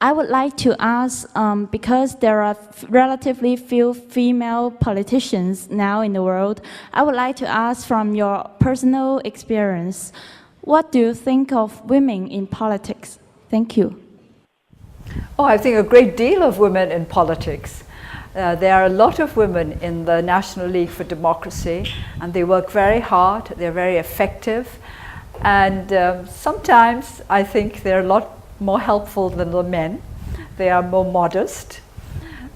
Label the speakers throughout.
Speaker 1: I would like to ask, because there are relatively few female politicians now in the world, I would like to ask from your personal experience, what do you think of women in politics? Thank you.
Speaker 2: Oh, I think a great deal of women in politics. There are a lot of women in the National League for Democracy, and they work very hard, they're very effective, and sometimes I think they're a lot more helpful than the men. They are more modest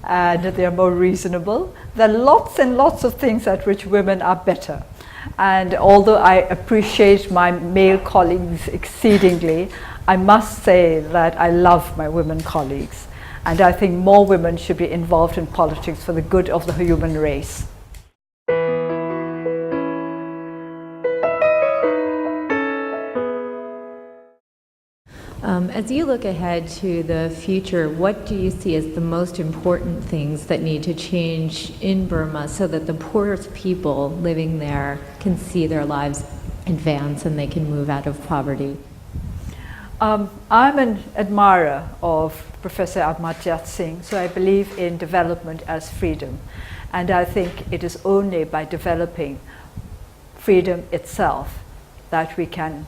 Speaker 2: and they are more reasonable. There are lots and lots of things at which women are better. And although I appreciate my male colleagues exceedingly, I must say that I love my women colleagues. And I think more women should be involved in politics for the good of the human race.
Speaker 3: As you look ahead to the future, what do you see as the most important things that need to change in Burma so that the poorest people living there can see their lives advance and they can move out of poverty?
Speaker 2: I'm an admirer of Professor Amartya Singh, so I believe in development as freedom. And I think it is only by developing freedom itself that we can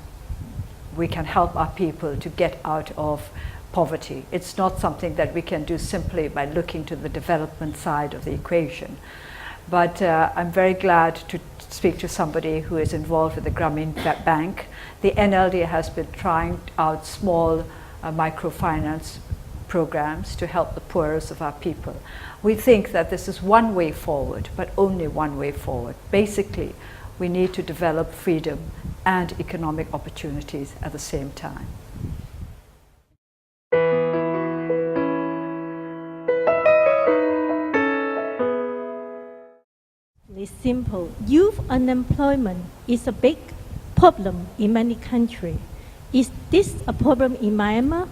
Speaker 2: help our people to get out of poverty. It's not something that we can do simply by looking to the development side of the equation. But I'm very glad to speak to somebody who is involved with the Grameen Bank. The NLD has been trying out small microfinance programs to help the poorest of our people. We think that this is one way forward, but only one way forward. Basically, we need to develop freedom and economic opportunities at the same time.
Speaker 4: It's simple. Youth unemployment is a big problem in many countries. Is this a problem in Myanmar?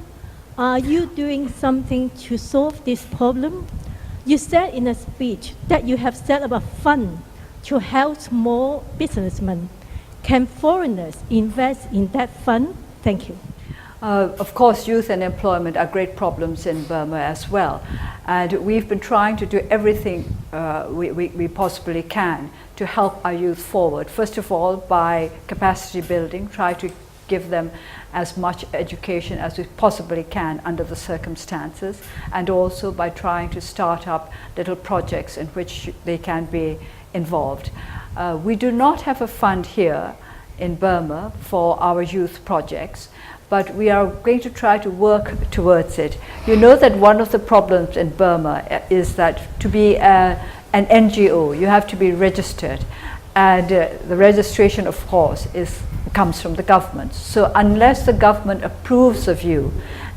Speaker 4: Are you doing something to solve this problem? You said in a speech that you have set up a fund to help small businessmen. Can foreigners invest in that fund? Thank you.
Speaker 2: Of course, youth and employment are great problems in Burma as well. And we've been trying to do everything we possibly can to help our youth forward. First of all, by capacity building, try to give them as much education as we possibly can under the circumstances, and also by trying to start up little projects in which they can be involved. We do not have a fund here in Burma for our youth projects, but we are going to try to work towards it. You know that one of the problems in Burma is that to be an NGO, you have to be registered, and the registration, of course, comes from the government. So unless the government approves of you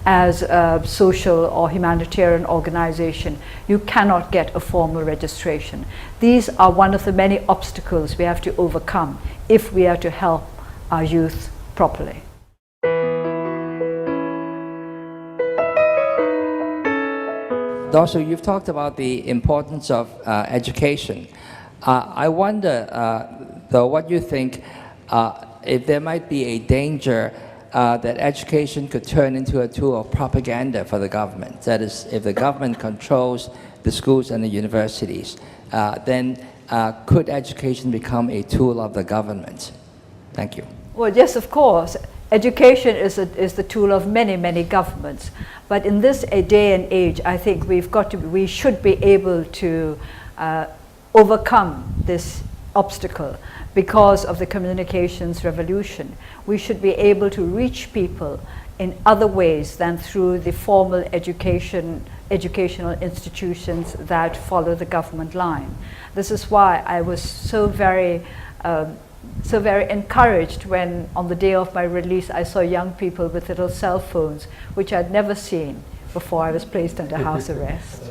Speaker 2: as a social or humanitarian organization, you cannot get a formal registration. These are one of the many obstacles we have to overcome if we are to help our youth properly.
Speaker 5: Also, you've talked about the importance of education. I wonder, though, what you think if there might be a danger that education could turn into a tool of propaganda for the government. That is, if the government controls the schools and the universities, then could education become a tool of the government? Thank you.
Speaker 2: Well, yes, of course. Education is the tool of many, many governments. But in this day and age, I think we should be able to overcome this obstacle because of the communications revolution. We should be able to reach people in other ways than through the formal educational institutions that follow the government line. This is why I was so very encouraged when on the day of my release I saw young people with little cell phones, which I'd never seen before I was placed under house arrest.